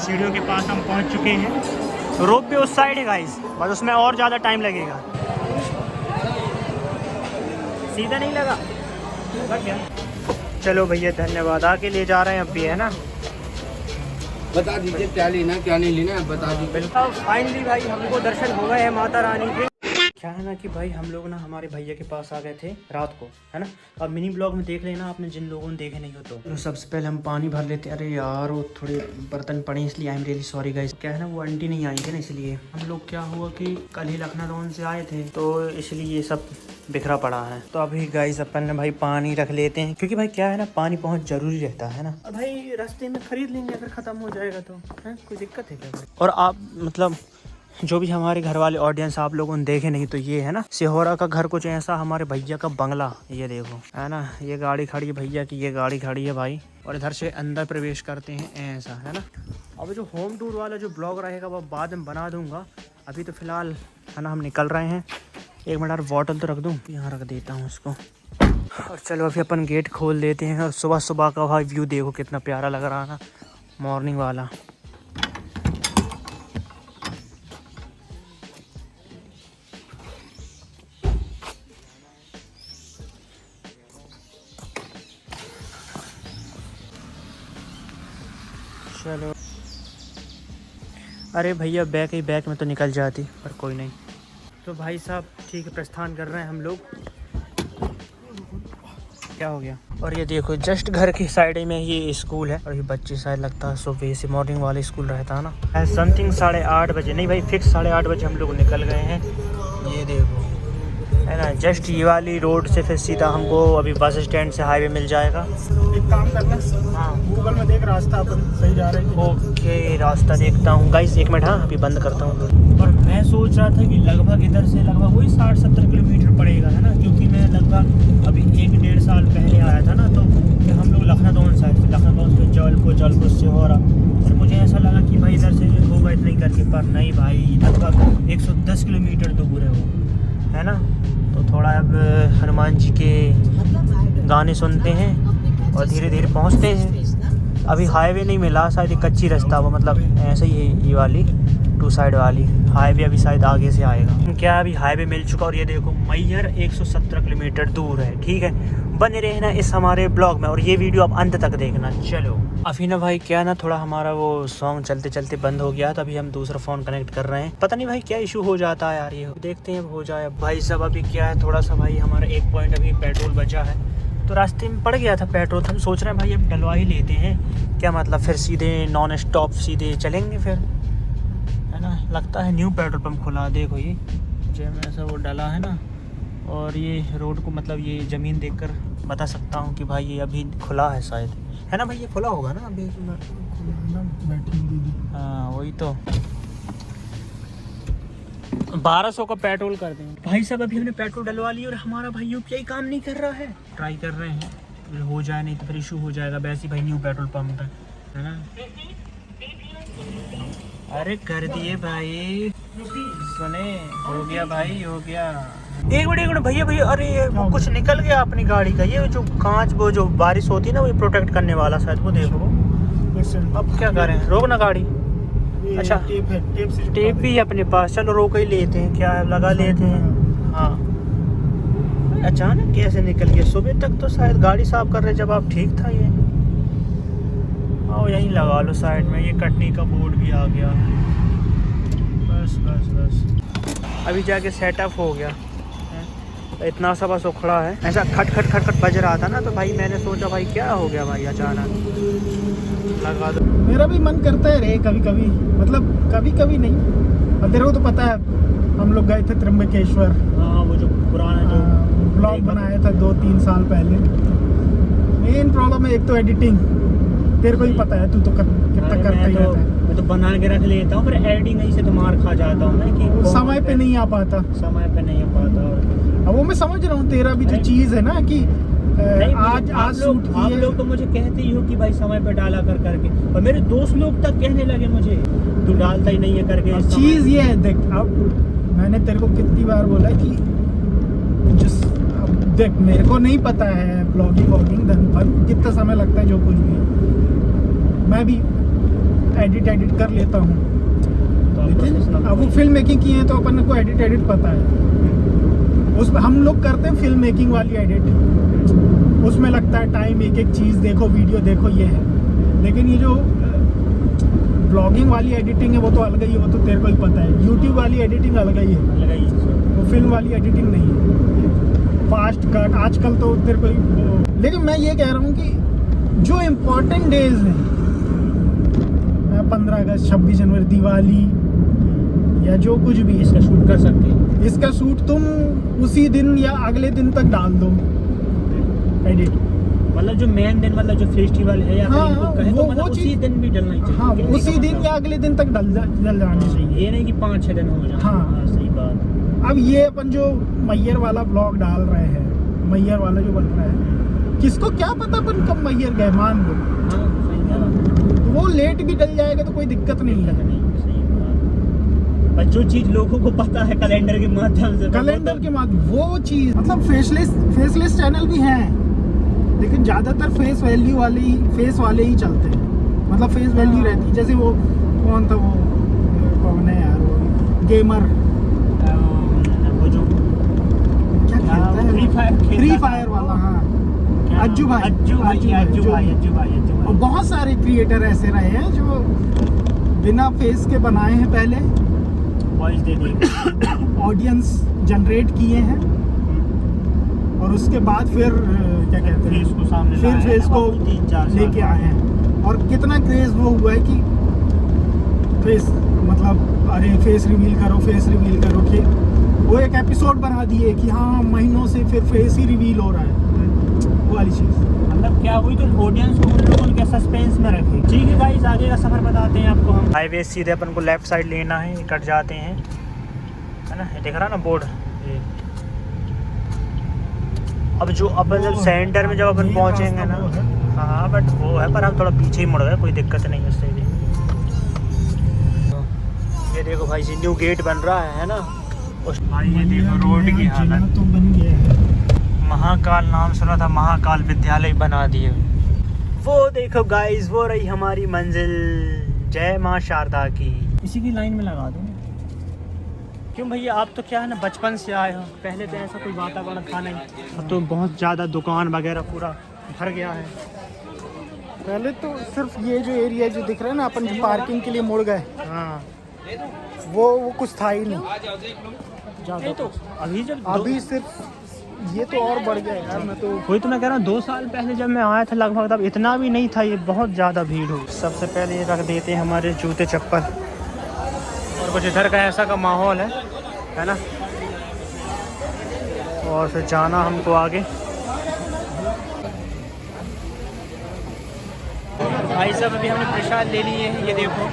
सीढ़ियों के पास हम पहुंच चुके हैं। रोप वे उस साइड है गाइस, बस उसमें और ज़्यादा टाइम लगेगा। सीधा नहीं लगा, लग गया। चलो भैया धन्यवाद, आके ले जा रहे हैं अब भी, है ना। बता दीजिए क्या लेना क्या नहीं लेना, बता दीजिए। बिल्कुल। फाइनली भाई हमको दर्शन हो गए हैं माता रानी के। क्या है ना कि भाई हम लोग ना हमारे भैया के पास आ गए थे रात को, है ना। अब मिनी ब्लॉग में देख लेना आपने, जिन लोगों ने देखे नहीं हो तो सबसे पहले हम पानी भर लेते हैं। अरे यार वो थोड़े बर्तन पड़े इसलिए I am really sorry guys. क्या है ना वो आंटी नहीं आई थी ना, इसलिए हम लोग क्या हुआ कि कल ही लखनऊ से आए थे तो इसलिए ये सब बिखरा पड़ा है। तो अभी गाइस अपन ने भाई पानी रख लेते हैं, क्योंकि भाई क्या है ना पानी बहुत जरूरी रहता है ना। और भाई रास्ते में खरीद लेंगे अगर खत्म हो जाएगा तो, है कोई दिक्कत है क्या भाई। और आप मतलब जो भी हमारे घर वाले ऑडियंस आप लोगों ने देखे नहीं तो ये है ना सिहोरा का घर कुछ ऐसा, हमारे भैया का बंगला, ये देखो है ना। ये गाड़ी खड़ी है भैया की, ये गाड़ी खड़ी है भाई, और इधर से अंदर प्रवेश करते हैं ऐसा, है ना। अब जो होम टूर वाला जो ब्लॉग रहेगा वो बाद में बना दूंगा, अभी तो फिलहाल है ना हम निकल रहे हैं। एक मिनट बॉटल तो रख दूँ, यहाँ रख देता हूँ उसको। और चलो अभी अपन गेट खोल देते हैं। और सुबह सुबह का भाई व्यू देखो कितना प्यारा लग रहा है ना, मॉर्निंग वाला। चलो अरे भैया बैग ही बैग में तो निकल जाती, पर कोई नहीं। तो भाई साहब ठीक है, प्रस्थान कर रहे हैं हम लोग। क्या हो गया। और ये देखो जस्ट घर की साइड में ये स्कूल है, और ये बच्चे शायद लगता है सुबह से मॉर्निंग वाला स्कूल रहता है ना। समथिंग 8:30 बजे, नहीं भाई फिक्स 8:30 बजे हम लोग निकल गए हैं। ये देखो है ना, जस्ट ये वाली रोड से फिर सीधा हमको अभी बस स्टैंड से हाईवे मिल जाएगा। एक काम करना, हाँ गूगल में देख रास्ता अपन सही जा रहे हैं। ओके रास्ता देखता हूँ गाइस, एक मिनट, हाँ अभी बंद करता हूँ। और मैं सोच रहा था कि लगभग इधर से लगभग वही 60-70 किलोमीटर पड़ेगा, है ना, क्योंकि मैं लगभग अभी 1-1.5 साल पहले आया था ना, तो हम लोग लखनऊ साइड से, लखनऊ से जौलपुर से हो रहा, और मुझे ऐसा लगा कि भाई इधर से होगा इतना ही करके, पर नहीं भाई लगभग 110 किलोमीटर दूर है वो, है ना। तो थोड़ा अब हनुमान जी के गाने सुनते हैं और धीरे धीरे पहुंचते हैं। अभी हाईवे नहीं मिला, शायद कच्ची रास्ता वो, मतलब ऐसे ही है ये वाली 2 साइड वाली। हाईवे अभी शायद आगे से आएगा। क्या अभी हाईवे मिल चुका, और ये देखो मैहर 117 किलोमीटर दूर है। ठीक है, बने रहना इस हमारे ब्लॉग में और ये वीडियो आप अंत तक देखना। चलो अभी ना भाई क्या ना थोड़ा हमारा वो सॉन्ग चलते चलते बंद हो गया, तो अभी हम दूसरा फ़ोन कनेक्ट कर रहे हैं। पता नहीं भाई क्या इशू हो जाता है यार, ये देखते हैं हो जाए। भाई सब अभी क्या है, थोड़ा सा भाई हमारा 1 पॉइंट अभी पेट्रोल बचा है, तो रास्ते में पड़ गया था पेट्रोल। हम सोच रहे हैं भाई अब डलवा ही लेते हैं, क्या मतलब फिर सीधे नॉन स्टॉप सीधे चलेंगे फिर, है ना। लगता है न्यू पेट्रोल पंप खुला, देखो ये जैम ऐसा वो डला है ना। और ये रोड को मतलब ये ज़मीन देखकर बता सकता हूँ कि भाई ये अभी खुला है शायद, है ना भाई, ये खुला होगा ना अभी। हाँ वही तो 1200 का पेट्रोल कर देंगे भाई साहब। अभी हमने पेट्रोल डलवा लिया और हमारा भाई यूपीआई काम नहीं कर रहा है। ट्राई कर रहे हैं, हो जाए नहीं तो फिर इशू हो जाएगा। वैसे भाई न्यू पेट्रोल पंप है ना। अरे कर दिए भाई, सुने हो गया भाई, हो गया। एक मिनट भैया भैया, अरे वो कुछ निकल गया अपनी गाड़ी का, ये जो कांच वो जो बारिश होती है ना वो प्रोटेक्ट करने वाला शायद, वो देखो। अब क्या करें, रोक ना गाड़ी। अच्छा टेप है, टेप से टेप भी है अपने पास, चलो रोक ही लेते हैं, क्या है लगा लेते हैं। हाँ अचानक कैसे निकल गया, सुबह तक तो शायद गाड़ी साफ कर रहे जब आप ठीक था ये। आओ यहीं लगा लो साइड में, ये कटनी का बोर्ड भी आ गया। बस बस बस अभी जाके सेटअप हो गया। इतना सा बस उखड़ा है, ऐसा खट खट खट खट बज रहा था ना, तो भाई मैंने सोचा भाई क्या हो गया भाई अचानक लगा दो। मेरा भी मन करता है रे कभी कभी, मतलब कभी कभी नहीं। और तेरे को तो पता है हम लोग गए थे त्र्यंबकेश्वर, हाँ वो जो पुराना जो ब्लॉग बनाया था 2-3 साल पहले। मेन प्रॉब्लम है एक तो एडिटिंग, तेरे को ही पता है, तू तो कितना करता ही रहता है। मैं तो बना के रख लेता हूँ, फिर एडिटिंग नहीं से तो मार खा जाता हूँ ना कि समय पे नहीं आ पाता, समय पे नहीं आ पाता। अब वो मैं समझ रहा हूँ, तेरा भी जो चीज़ है ना कि आज शूट किए। आप लोग तो मुझे कहते ही हो कि भाई समय पे डाला कर करके, और मेरे दोस्त लोग तक कहने लगे मुझे तू डालता ही नहीं है करके। चीज़ ये है देख, अब मैंने तेरे को कितनी बार बोला कि जिस अब देख मेरे को नहीं पता है ब्लॉगिंग दिन भर कितना समय लगता है, जो कुछ भी मैं भी एडिट कर लेता हूँ, तो लेकिन अब वो फिल्म मेकिंग की है तो अपन को एडिट पता है। उस हम लोग करते हैं फिल्म मेकिंग वाली एडिट, उसमें लगता है टाइम, एक चीज़ देखो, वीडियो देखो, ये है। लेकिन ये जो ब्लॉगिंग वाली एडिटिंग है वो तो अलग ही है, वो तो तेरे को ही पता है। यूट्यूब वाली एडिटिंग अलग ही है, वो फिल्म वाली एडिटिंग नहीं है। फास्ट कट आजकल तो तेरे को ही। लेकिन मैं ये कह रहा हूँ कि जो इम्पोर्टेंट डेज हैं, 15 अगस्त, 26 जनवरी, दिवाली या जो कुछ भी, इसका शूट कर सकते हैं। इसका शूट तुम उसी दिन या अगले दिन तक डाल दो एडिट। मतलब जो मेन दिन, मतलब जो फेस्टिवल है या हाँ, फिर इनको कहें, तो मतलब उसी चीज़- दिन भी डलना ही चाहिए। हाँ, कहने का उसी दिन मतलब। या अगले दिन तक डल जाने चाहिए। ये नहीं कि 5-6 दिन हो जाए। हाँ। सही बात। अब ये अपन जो मैयर वाला ब्लॉग डाल रहे हैं, मैयर वाला जो बन रहा है, किसको क्या पता अपन कब मैयर गए, मान लो हाँ, सही बात। वो लेट भी डल जाएगा तो कोई दिक्कत नहीं है। नहीं, सही बात। पर जो चीज लोगों को पता है कैलेंडर के माध्यम से, कैलेंडर के माध्यम, वो चीज मतलब फेसलेस चैनल भी हैं, लेकिन ज्यादातर फेस वाले ही चलते हैं। मतलब फेस वैल्यू रहती है। जैसे वो कौन था, वो कौन है यार, वो गेमर, वो जो क्या खेलता है, फ्री फायर वाला, हाँ, अज्जू भाई। और बहुत सारे क्रिएटर ऐसे रहे हैं जो बिना फेस के बनाए हैं, पहले वॉइस दे देंगे, ऑडियंस जनरेट किए हैं, और उसके बाद फिर क्या कहते हैं, फेस को सामने फिर लाया है, फेस को 3-4 साल लेके आए हैं। और कितना क्रेज वो हुआ है कि फेस, मतलब अरे फेस रिवील करो कि वो एक एपिसोड बना दिए कि हाँ महीनों से फिर फेस ही रिवील हो रहा है, वो वाली चीज़। मतलब क्या हुई तो ऑडियंस को उन लोगों के सस्पेंस में रखे। ठीक है गाइस, आगे का सफर बताते हैं आपको हम। हाईवे सीधे अपन को लेफ्ट साइड लेना है, कट जाते हैं, है ना, ये दिख रहा ना बोर्ड। अब जो अपन जब सेंटर में जब अपन पहुंचेंगे ना, हाँ बट वो है, पर हम थोड़ा पीछे ही मुड़ गए, कोई दिक्कत नहीं है उससे भी। ये देखो भाई जी, न्यू गेट बन रहा है ना उस भाई, ये देखो रोड की हालत तो बन गया है। महाकाल नाम सुना था, महाकाल विद्यालय बना दिए। वो देखो गाइस, वो रही हमारी मंजिल, जय माँ शारदा की। इसी की लाइन में लगा दो। क्यों भैया, आप तो क्या है ना बचपन से आए हो, पहले तो ऐसा कोई वातावरण था नहीं, अब तो बहुत ज़्यादा दुकान वगैरह पूरा भर गया है। पहले तो सिर्फ ये जो एरिया जो दिख रहा है ना, अपन जो पार्किंग के लिए मुड़ गए, हाँ, वो कुछ था ही नहीं नहीं तो अभी जब अभी सिर्फ ये तो और बढ़ गया यार। मैं तो वही तो मैं कह रहा हूँ, 2 साल पहले जब मैं आया था लगभग, तब इतना भी नहीं था, ये बहुत ज़्यादा भीड़ हो। सबसे पहले ये रख देते हैं हमारे जूते चप्पल, और कुछ इधर का ऐसा का माहौल है ना, और फिर जाना हमको आगे। भाई साहब अभी हमने प्रसाद ले लिए हैं, ये देखो,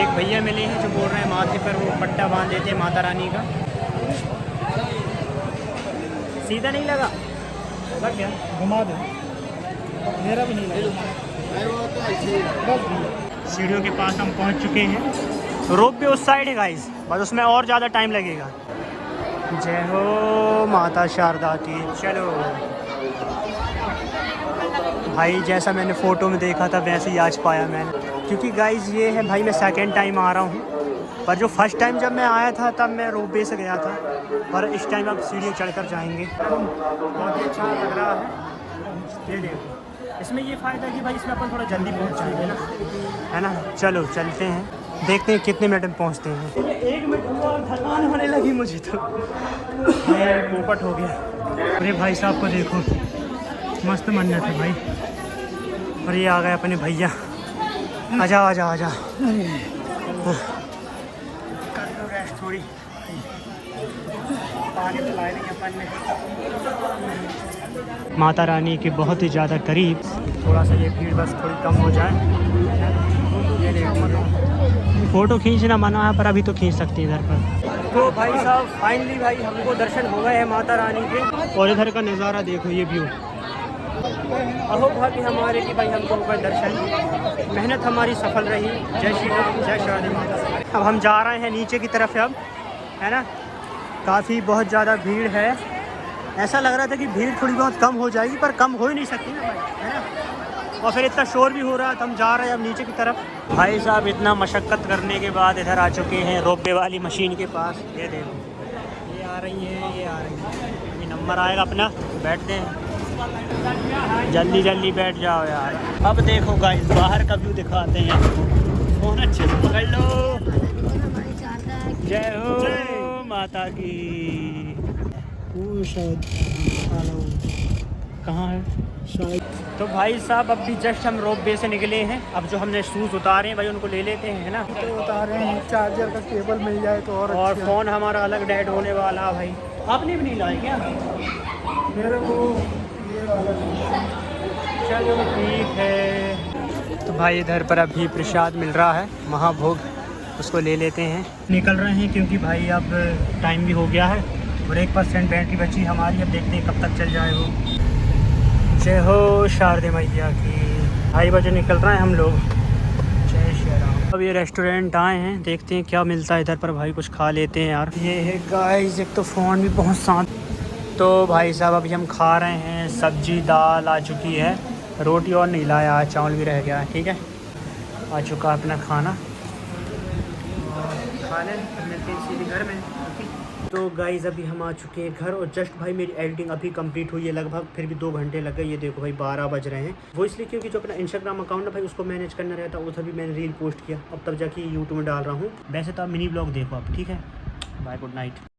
एक भैया मिले हैं जो बोल रहे हैं माथे पर वो पट्टा बांध देते हैं माता रानी का। सीधा नहीं लगा, लग गया, घुमा दे, मेरा भी नहीं लगा। सीढ़ियों के पास हम पहुंच चुके हैं, रोप भी उस साइड है गाइस, बस उसमें और ज़्यादा टाइम लगेगा। जय हो माता शारदा की। चलो भाई, जैसा मैंने फ़ोटो में देखा था वैसे ही आज पाया मैंने, क्योंकि गाइस ये है भाई, मैं सेकंड टाइम आ रहा हूँ, पर जो फर्स्ट टाइम जब मैं आया था तब मैं रोपवे से गया था, पर इस टाइम अब सीढ़ी चढ़कर जाएंगे। बहुत ही अच्छा लग रहा है। ये देखो, इसमें ये फ़ायदा है कि भाई इसमें अपन थोड़ा जल्दी पहुँच जाएंगे ना, है ना। चलो चलते हैं, देखते हैं कितने मिनट में पहुँचते हैं। 1 मिनट हुआ और थकान होने लगी मुझे तो, पोपट हो गया। अरे भाई साहब को देखो, मस्त मन्नत है भाई। और ये आ गए अपने भैया, आजा आजा आजा, कर लो रेस्ट थोड़ी, पानी तो लाए नहीं अपन ने। माता रानी के बहुत ही ज़्यादा करीब, थोड़ा सा ये भीड़ बस थोड़ी कम हो जाए। ये देखो, फ़ोटो खींचना मना है, पर अभी तो खींच सकते हैं इधर पर। तो भाई साहब फाइनली भाई हमको दर्शन हो गए हैं माता रानी के, और इधर का नज़ारा देखो, ये व्यू। अहो भाग्य हमारे कि भाई हमको हो गए दर्शन, मेहनत हमारी सफल रही। जय श्री राम, जय शारदा माता। अब हम जा रहे हैं नीचे की तरफ अब, है ना, काफ़ी बहुत ज़्यादा भीड़ है। ऐसा लग रहा था कि भीड़ थोड़ी बहुत कम हो जाएगी, पर कम हो ही नहीं सकती ना भाई, है ना। और फिर इतना शोर भी हो रहा है तो हम जा रहे हैं अब नीचे की तरफ। भाई साहब इतना मशक्क़त करने के बाद इधर आ चुके हैं रोपवे वाली मशीन के पास। ये देखो, ये आ रही है, ये आ रही है, ये नंबर आएगा अपना, बैठते हैं, जल्दी जल्दी बैठ जाओ यार। अब देखो गाइस बाहर का व्यू दिखाते हैं आपको। फोन अच्छे से पकड़ लो। जय हो माता की। शायद कहाँ है शायद। तो भाई साहब अभी जस्ट हम रोपवे से निकले हैं। अब जो हमने शूज़ उतारे हैं भाई उनको ले लेते हैं, है ना। तो उतारे हैं, चार्जर का केबल मिल जाए तो और अच्छा। फ़ोन हमारा अलग डेड होने वाला भाई। आपने भी नहीं लाए क्या? मेरे को ये वाला चलो ठीक है। तो भाई इधर पर अभी प्रसाद मिल रहा है, महाभोग, उसको ले लेते हैं। निकल रहे हैं क्योंकि भाई अब टाइम भी हो गया है और 1% बैटरी बची हमारी। अब देखते हैं कब तक चल जाए वो। जय हो शारदे मैया की। 2:30 बजे निकल रहे हैं हम लोग। जय श्री राम। अब ये रेस्टोरेंट आए हैं, देखते हैं क्या मिलता है इधर पर भाई, कुछ खा लेते हैं यार। ये है गाइस, एक तो फ़ोन भी बहुत साथ। तो भाई साहब अभी हम खा रहे हैं, सब्जी दाल आ चुकी है, रोटी और नहीं लाया, चावल भी रह गया है। ठीक है, आ चुका अपना खाना, खा लें, मिलते हैं सीधे घर में। तो गाइज़ अभी हम आ चुके हैं घर और जस्ट भाई मेरी एडिटिंग अभी कंप्लीट हुई है लगभग, फिर भी 2 घंटे लग गए। ये देखो भाई 12 बज रहे हैं। वो इसलिए क्योंकि जो अपना इंस्टाग्राम अकाउंट है भाई उसको मैनेज करना रहता है, उधर भी मैंने रील पोस्ट किया, अब तब जाके यूट्यूब में डाल रहा हूँ। वैसे तो आप मिनी ब्लॉग देखो आप, ठीक है। Bye, good night.